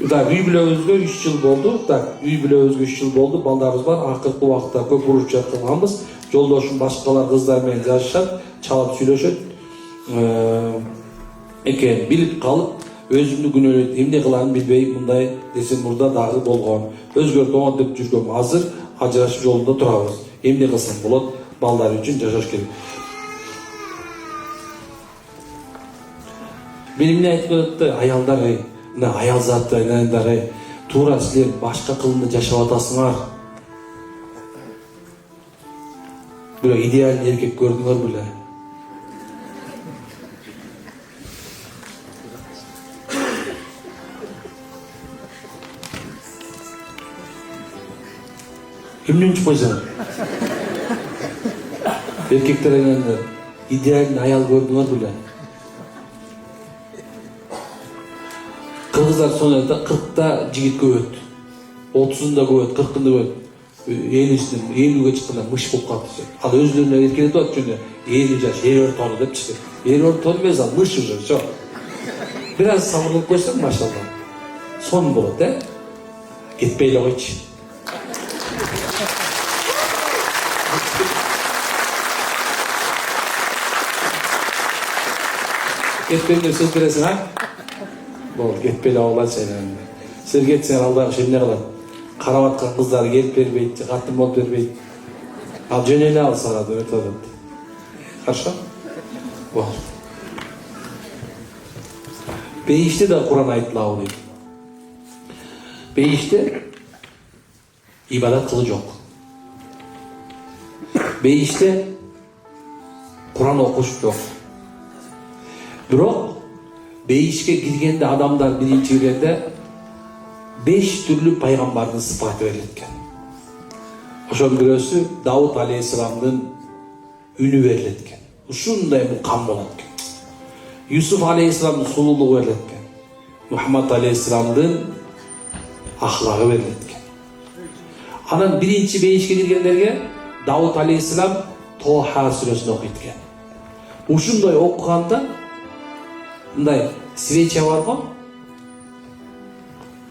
Да, үй бүлөбүзгө 3 жыл болду. Так, үй бүлөбүзгө 3 жыл болду. Балдарыбыз бар. Акыркы убакытта көп уруп жатканбыз. Жолдошум башкалар кыздар менен жашашат, чалып сүйлөшөт. Экен билип калып, өзүмдү күнөөлөйт. Эмне кыларын билбей, мындай десем мурда дагы болгон. Өзгөртөм деп жүргөм. Азыр ажырашуу жолунда турабыз. Эмне кылсам болот? Балдар үчүн жашаш керек. Benimle aytып аялдар, мына аял заты айнандар, туура силер башка кылымда жашап атасыңар. Бирок идеалдуу эркек көрдүңөр беле? Кимден учуп койсоң? Эркектер айнандар, идеалдуу аял көрдүңөр беле? Kırgızlar sonra da 40'ta jigit köbөt, 30'unda köböt, 40'ında köböt, 50'sinden 50'ge çıktılar mış bolup kaldı. Al özlerine erkek at çünkü 50 yaş, 50 tonu deyip çıktı. 50 tonu mesela mış olur çok. Biraz sabırlık koysan maşallah. Son bulur de. Gitmeyle o hiç. Gitmeyle söz veresin ha? Bol, ketpeli ağlar seylerinde. Siz ketsen Allah'ın şimdi kalat. Karab atkan kızlar gelip vermeydi, katım olup vermeydi. Al jöneli al sana da öte adı. Karşı? Bol. Beyişte de Kur'an ayetla oluyor. Beyişte ibadet kılıcı yok. Beyişte Kur'an okuş yok. Biro Beyişke girgende adamlar birinci girgende 5 türlü paygambardın sıfatı verilirken. Oşon birisi Davut Aleyhisselam'ın ünü verilirken. Uşunday mukam olatken. Yusuf Aleyhisselam'ın sululuğu verilirken. Muhammed Aleyhisselam'ın ahlakı verilirken. Anan birinci beyişke girgenlerge Davut Aleyhisselam Toha süresini okuytken. Uşunday okuganda мындай свеча бар го.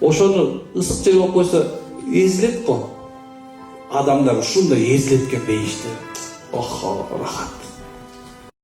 Ошону ысык жерге коюп койсо эзилет го. Адамдар ушундай эзилет экен бейиште. Охо, рахат.